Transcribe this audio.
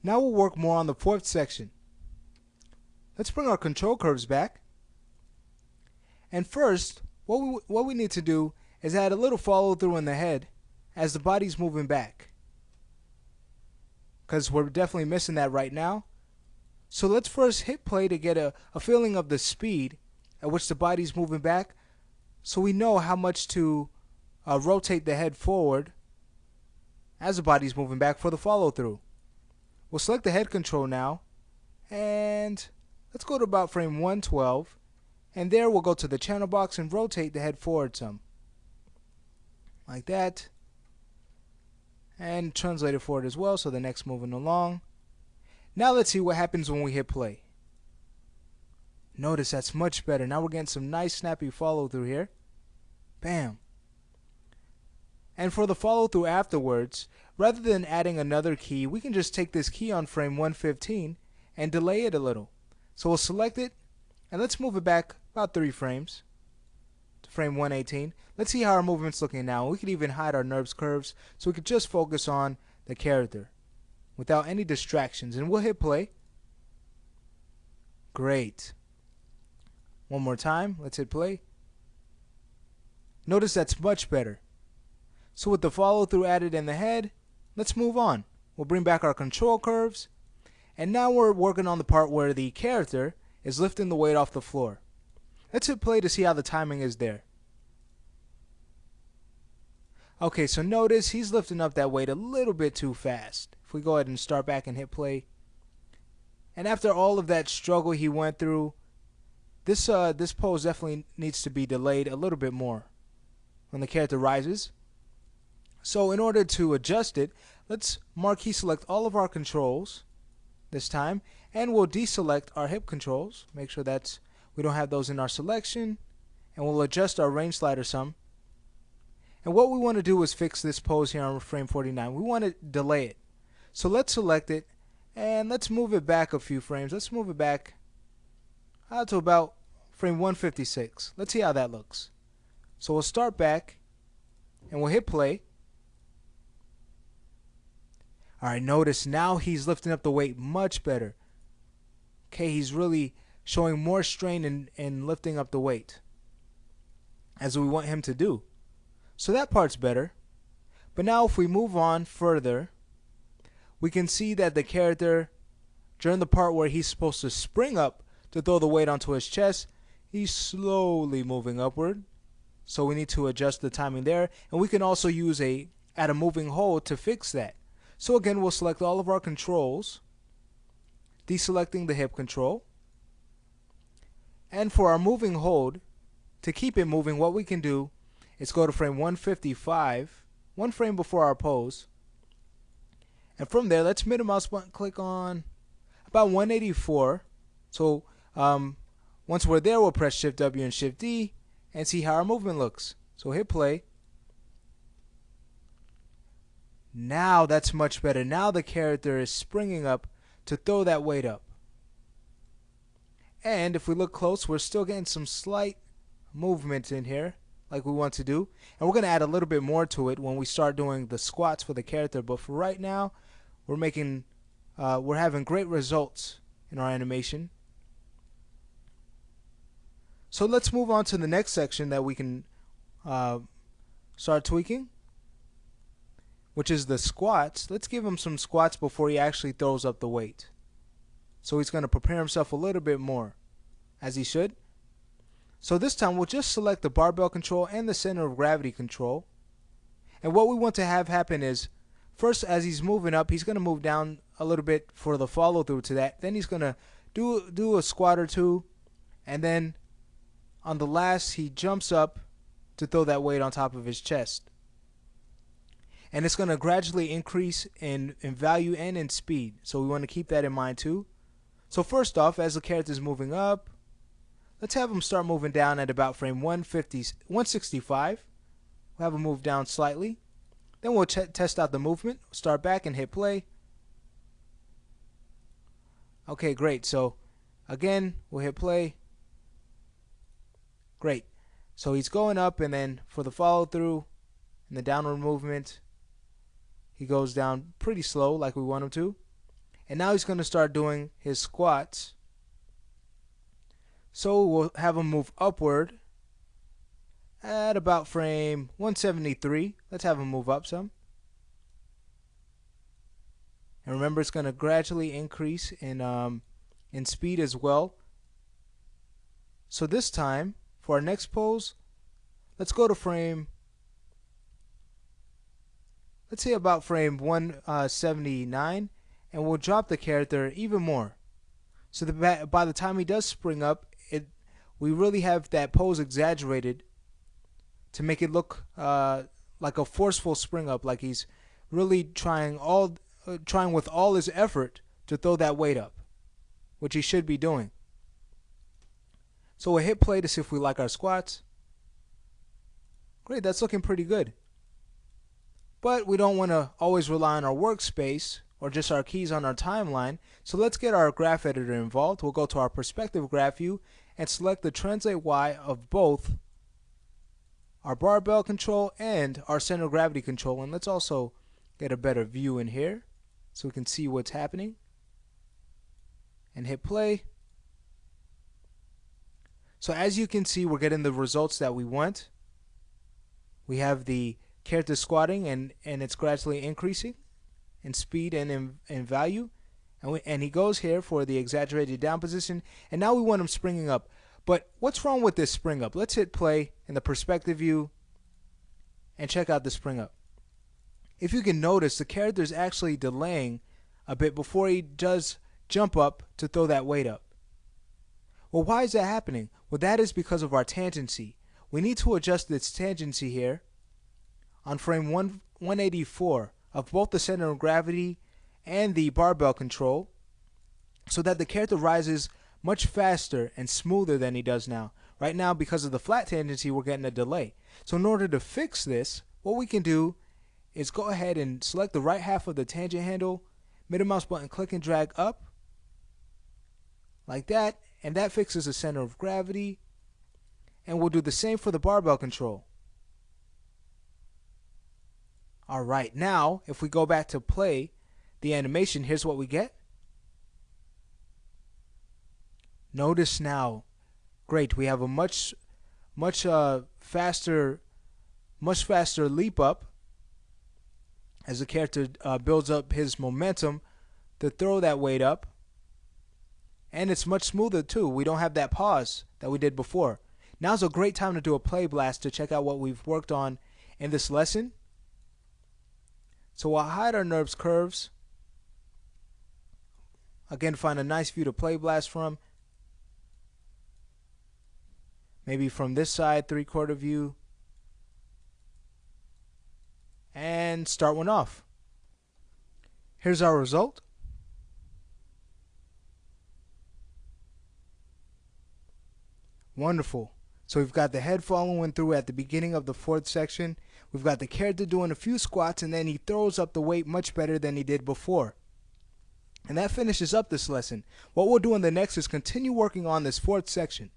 Now we'll work more on the fourth section. Let's bring our control curves back. And first, what we need to do is add a little follow through in the head as the body's moving back, because we're definitely missing that right now. So let's first hit play to get a feeling of the speed at which the body's moving back, so we know how much to rotate the head forward as the body's moving back for the follow through. We'll select the head control now, and let's go to about frame 112, and there we'll go to the channel box and rotate the head forward some, like that, and translate it forward as well so the neck's moving along. Now let's see what happens when we hit play. Notice that's much better. Now we're getting some nice snappy follow through here. Bam. And for the follow through afterwards, rather than adding another key, we can just take this key on frame 115 and delay it a little. So we'll select it, and let's move it back about 3 frames to frame 118. Let's see how our movement's looking now. We could even hide our NURBS curves so we could just focus on the character without any distractions. And we'll hit play. Great. One more time. Let's hit play. Notice that's much better. So with the follow through added in the head, let's move on. We'll bring back our control curves, and now we're working on the part where the character is lifting the weight off the floor. Let's hit play to see how the timing is there. Okay, so notice he's lifting up that weight a little bit too fast. If we go ahead and start back and hit play, and after all of that struggle he went through, this pose definitely needs to be delayed a little bit more when the character rises. So in order to adjust it, let's marquee select all of our controls this time, and we'll deselect our hip controls. Make sure that we don't have those in our selection, and we'll adjust our range slider some. And what we want to do is fix this pose here on frame 49. We want to delay it. So let's select it, and let's move it back a few frames. Let's move it back to about frame 156. Let's see how that looks. So we'll start back, and we'll hit play. Alright, notice now he's lifting up the weight much better. Okay, he's really showing more strain in lifting up the weight, as we want him to do. So that part's better. But now if we move on further, we can see that the character, during the part where he's supposed to spring up to throw the weight onto his chest, he's slowly moving upward. So we need to adjust the timing there. And we can also use add a moving hold to fix that. So again, we'll select all of our controls, deselecting the hip control. And for our moving hold, to keep it moving, what we can do is go to frame 155, one frame before our pose. And from there, let's middle mouse button click on about 184. So once we're there, we'll press Shift W and Shift D and see how our movement looks. So hit play. Now that's much better. Now the character is springing up to throw that weight up. And if we look close, we're still getting some slight movement in here like we want to do. And we're going to add a little bit more to it when we start doing the squats for the character. But for right now, we're having great results in our animation. So let's move on to the next section that we can start tweaking, which is the squats. Let's give him some squats before he actually throws up the weight. So he's going to prepare himself a little bit more, as he should. So this time we'll just select the barbell control and the center of gravity control. And what we want to have happen is, first as he's moving up, he's going to move down a little bit for the follow through to that. Then he's going to do a squat or two, and then on the last he jumps up to throw that weight on top of his chest. And it's going to gradually increase in value and in speed. So we want to keep that in mind too. So first off, as the character is moving up, let's have him start moving down at about frame 165. We'll have him move down slightly. Then we'll test out the movement. Start back and hit play. Okay, great. So again, we'll hit play. Great. So he's going up, and then for the follow through and the downward movement, he goes down pretty slow like we want him to. And now he's going to start doing his squats. So we'll have him move upward at about frame 173. Let's have him move up some. And remember, it's going to gradually increase in speed as well. So this time, for our next pose, let's go to frame, let's say about frame 179, and we'll drop the character even more. So that by the time he does spring up, we really have that pose exaggerated to make it look like a forceful spring up, like he's really trying with all his effort to throw that weight up, which he should be doing. So we'll hit play to see if we like our squats. Great, that's looking pretty good. But we don't want to always rely on our workspace or just our keys on our timeline. So let's get our graph editor involved. We'll go to our perspective graph view and select the translate Y of both our barbell control and our center of gravity control. And let's also get a better view in here so we can see what's happening. And hit play. So as you can see, we're getting the results that we want. We have the character squatting and it's gradually increasing in speed and in value. And he goes here for the exaggerated down position. And now we want him springing up. But what's wrong with this spring up? Let's hit play in the perspective view and check out the spring up. If you can notice, the character is actually delaying a bit before he does jump up to throw that weight up. Well, why is that happening? Well, that is because of our tangency. We need to adjust this tangency here on frame 184 of both the center of gravity and the barbell control so that the character rises much faster and smoother than he does now. Right now, because of the flat tangency, we're getting a delay. So in order to fix this, what we can do is go ahead and select the right half of the tangent handle, middle mouse button, click and drag up like that, and that fixes the center of gravity. And we'll do the same for the barbell control. Alright, now if we go back to play the animation, here's what we get. Notice now, great, we have a much faster leap up as the character builds up his momentum to throw that weight up. And it's much smoother too. We don't have that pause that we did before. Now's a great time to do a play blast to check out what we've worked on in this lesson. So we'll hide our NURBS curves. Again, find a nice view to play blast from. Maybe from this side, 3/4 view. And start one off. Here's our result. Wonderful. So we've got the head following through at the beginning of the fourth section. We've got the character doing a few squats, and then he throws up the weight much better than he did before. And that finishes up this lesson. What we'll do in the next is continue working on this fourth section.